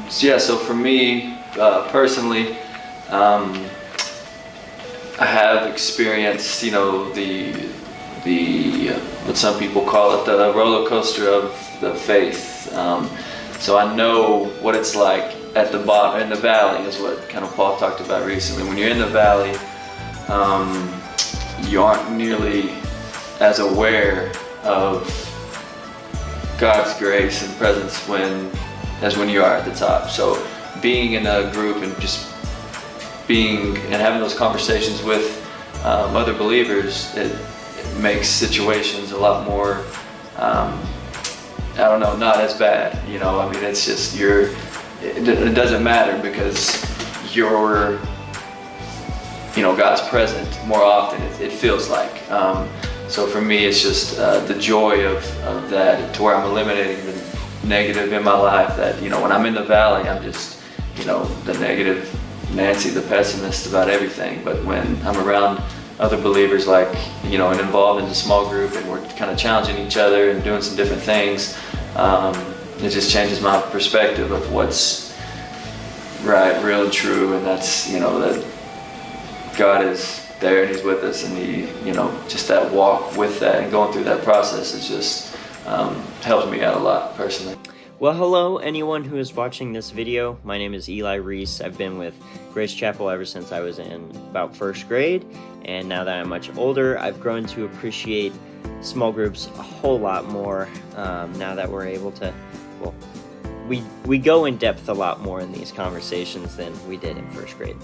So for me, personally, I have experienced, the what some people call it, the roller coaster of the faith. So I know what it's like at the bottom, in the valley, is what kind of Paul talked about recently. When you're in the valley, you aren't nearly as aware of God's grace and presence as when you are at the top. So being in a group and just being and having those conversations with other believers, it makes situations a lot more, not as bad. It's just it doesn't matter because you're, God's present more often, it feels like. So for me, it's just the joy of that, to where I'm eliminating the negative in my life, that, when I'm in the valley, I'm just, the negative Nancy, the pessimist about everything. But when I'm around other believers, like, and involved in a small group, and we're kind of challenging each other and doing some different things, it just changes my perspective of what's right, real, and true. And that's, that God is there and He's with us, and He, just that walk with that and going through that process is just helped me out a lot personally. Well, hello anyone who is watching this video. My name is Eli Reese. I've been with Grace Chapel ever since I was in about first grade, and now that I'm much older, I've grown to appreciate small groups a whole lot more. Now that we're able to, we go in depth a lot more in these conversations than we did in first grade.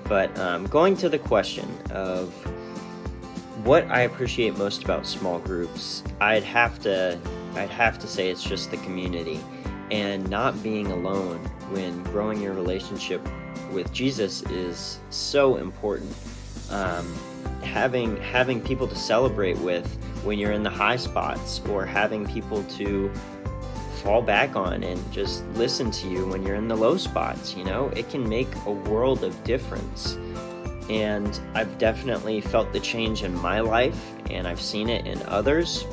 But going to the question of what I appreciate most about small groups, I'd have to say it's just the community and not being alone when growing your relationship with Jesus is so important. Having people to celebrate with when you're in the high spots, or having people to fall back on and just listen to you when you're in the low spots, it can make a world of difference. And I've definitely felt the change in my life, and I've seen it in others.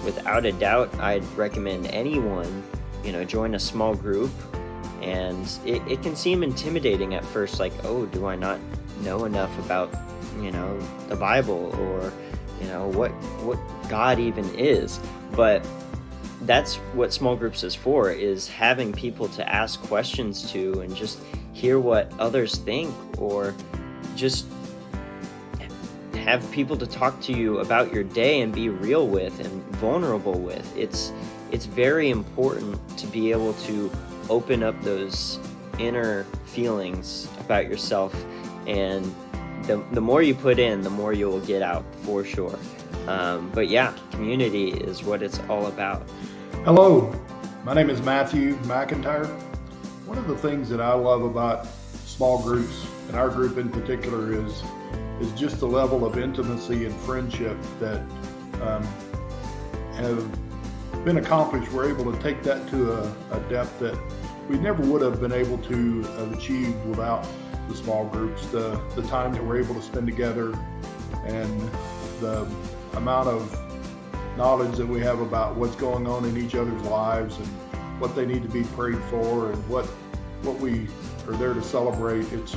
Without a doubt, I'd recommend anyone, join a small group. And it can seem intimidating at first, like, oh, do I not know enough about, the Bible, or, what God even is? But that's what small groups is for, is having people to ask questions to and just hear what others think, or just have people to talk to you about your day and be real with and vulnerable with. It's very important to be able to open up those inner feelings about yourself, and the more you put in, the more you will get out, for sure. But yeah, community is what it's all about. Hello, my name is Matthew McIntyre. One of the things that I love about small groups, and our group in particular, is just the level of intimacy and friendship that have been accomplished. We're able to take that to a depth that we never would have been able to have achieved without the small groups. The time that we're able to spend together, and the amount of knowledge that we have about what's going on in each other's lives and what they need to be prayed for, and what we are there to celebrate. It's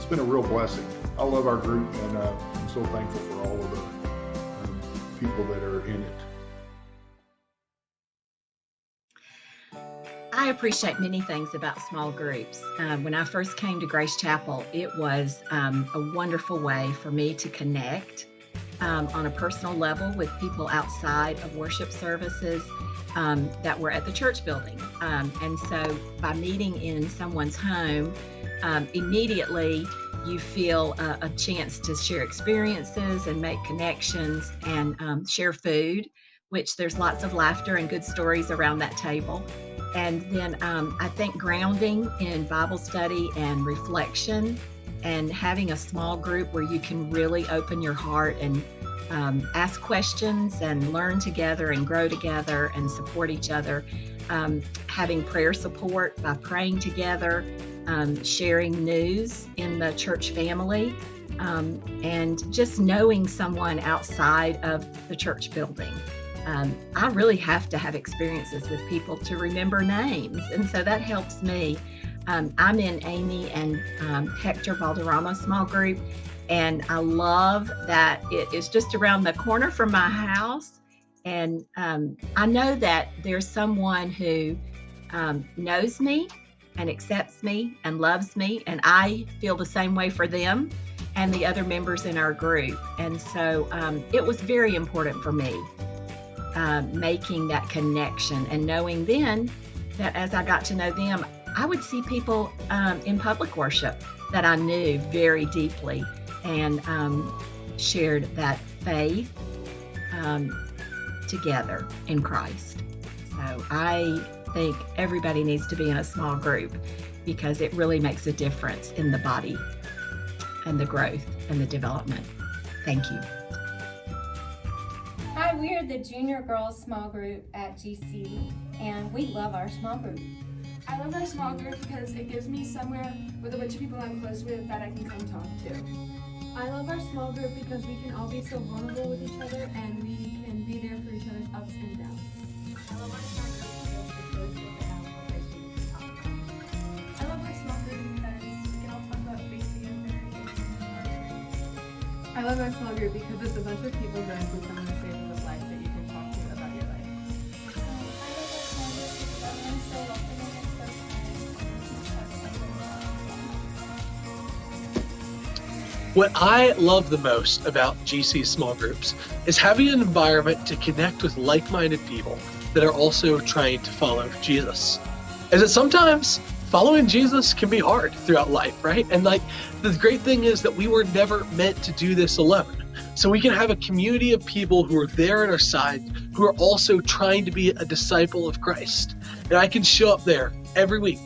been a real blessing. I love our group, and I'm so thankful for all of the people that are in it. I appreciate many things about small groups. When I first came to Grace Chapel, it was a wonderful way for me to connect on a personal level with people outside of worship services that were at the church building. And so by meeting in someone's home, immediately you feel a chance to share experiences and make connections, and share food, which there's lots of laughter and good stories around that table. And then I think grounding in Bible study and reflection, and having a small group where you can really open your heart and ask questions and learn together and grow together and support each other. Having prayer support by praying together, sharing news in the church family, and just knowing someone outside of the church building. I really have to have experiences with people to remember names. And so that helps me. I'm in Amy and Hector Valderrama small group, and I love that it is just around the corner from my house. And I know that there's someone who knows me and accepts me and loves me, and I feel the same way for them and the other members in our group. And so it was very important for me making that connection and knowing then that as I got to know them, I would see people in public worship that I knew very deeply and shared that faith together in Christ. So I think everybody needs to be in a small group because it really makes a difference in the body and the growth and the development. Thank you. Hi, we are the junior girls small group at GC, and we love our small group. I love our small group because it gives me somewhere with a bunch of people I'm close with that I can come talk to. I love our small group because we can all be so vulnerable with each other and we can be there for each other's ups and downs. I love our small group because it's really good to have a place where we can talk about. I love our small group because we can all talk about basic information. I love our small group because it's a bunch of people going through some of the stages of life that you can talk to about your life. What I love the most about GC small groups is having an environment to connect with like-minded people that are also trying to follow Jesus. As that sometimes following Jesus can be hard throughout life, right? And like the great thing is that we were never meant to do this alone. So we can have a community of people who are there at our side, who are also trying to be a disciple of Christ. And I can show up there every week,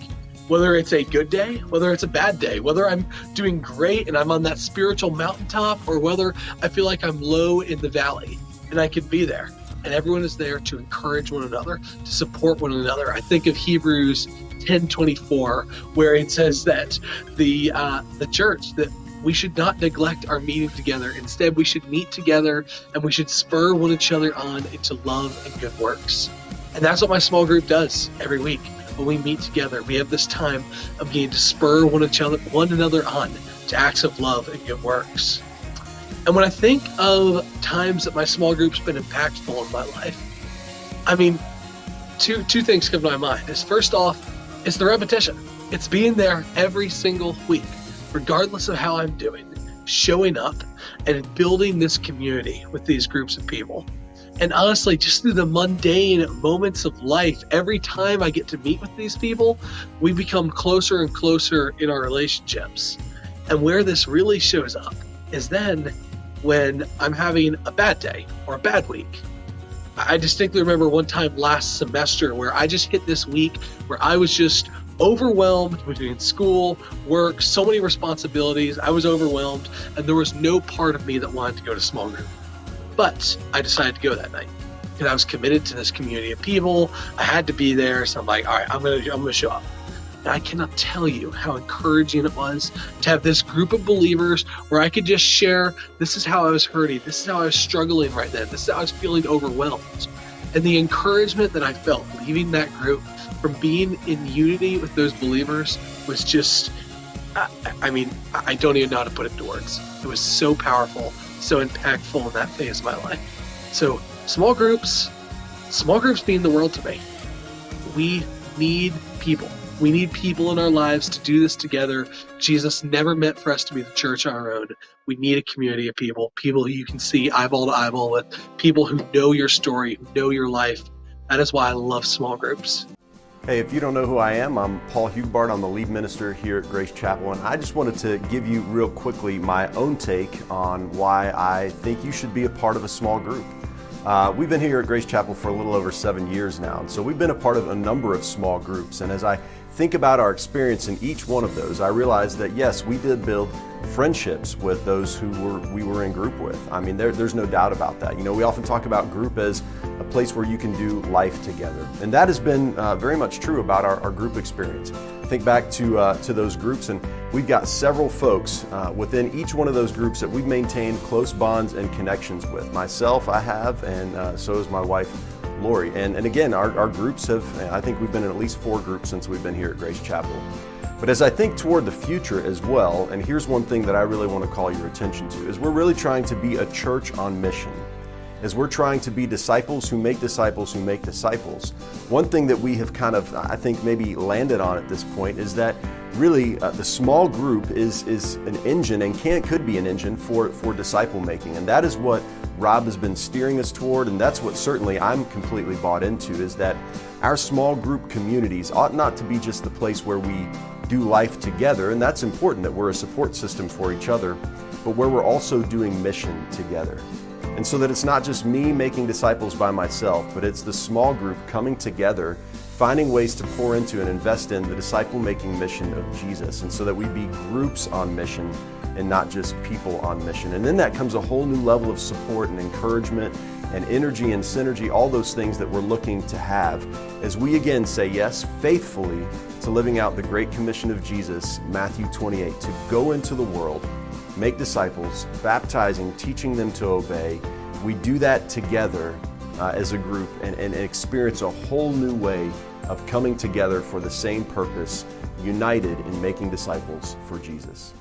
whether it's a good day, whether it's a bad day, whether I'm doing great and I'm on that spiritual mountaintop, or whether I feel like I'm low in the valley, and I can be there. And everyone is there to encourage one another, to support one another. I think of Hebrews 10:24, where it says that the church, that we should not neglect our meeting together. Instead, we should meet together and we should spur one another on into love and good works. And that's what my small group does every week. When we meet together, we have this time of getting to spur one another on to acts of love and good works. And when I think of times that my small group's been impactful in my life, I mean, two things come to my mind. Is first off, it's the repetition. It's being there every single week, regardless of how I'm doing, showing up and building this community with these groups of people. And honestly, just through the mundane moments of life, every time I get to meet with these people, we become closer and closer in our relationships. And where this really shows up is then when I'm having a bad day or a bad week. I distinctly remember one time last semester where I just hit this week where I was just overwhelmed between school, work, so many responsibilities. I was overwhelmed, and there was no part of me that wanted to go to small group. But I decided to go that night because I was committed to this community of people. I had to be there, so I'm like, all right, I'm gonna show up. And I cannot tell you how encouraging it was to have this group of believers where I could just share, this is how I was hurting, this is how I was struggling right then, this is how I was feeling overwhelmed. And the encouragement that I felt leaving that group from being in unity with those believers was just, I don't even know how to put it into words. It was so powerful, so impactful in that phase of my life. So small groups mean the world to me. We need people. We need people in our lives to do this together. Jesus never meant for us to be the church on our own. We need a community of people who you can see eyeball to eyeball with, people who know your story, who know your life. That is why I love small groups. Hey, if you don't know who I am, I'm Paul Hugbart. I'm the lead minister here at Grace Chapel, and I just wanted to give you real quickly my own take on why I think you should be a part of a small group. We've been here at Grace Chapel for a little over 7 years now, and so we've been a part of a number of small groups. And as I think about our experience in each one of those, I realized that yes, we did build friendships with those who we were in group with. I mean, there's no doubt about that. You know, we often talk about group as a place where you can do life together. And that has been very much true about our group experience. Think back to those groups, and we've got several folks within each one of those groups that we've maintained close bonds and connections with. Myself, I have, and so is my wife, Lori. And again, our groups have, I think we've been in at least 4 groups since we've been here at Grace Chapel. But as I think toward the future as well, and here's one thing that I really want to call your attention to, is we're really trying to be a church on mission. As we're trying to be disciples who make disciples who make disciples, one thing that we have kind of, I think, maybe landed on at this point is that really the small group is an engine and could be an engine for disciple making. And that is what Rob has been steering us toward, and that's what certainly I'm completely bought into, is that our small group communities ought not to be just the place where we do life together, and that's important that we're a support system for each other, but where we're also doing mission together. And so that it's not just me making disciples by myself, but it's the small group coming together, finding ways to pour into and invest in the disciple-making mission of Jesus, and so that we be groups on mission and not just people on mission. And then that comes a whole new level of support and encouragement and energy and synergy, all those things that we're looking to have as we again say yes faithfully to living out the Great Commission of Jesus, Matthew 28, to go into the world, make disciples, baptizing, teaching them to obey. We do that together as a group and experience a whole new way of coming together for the same purpose, united in making disciples for Jesus.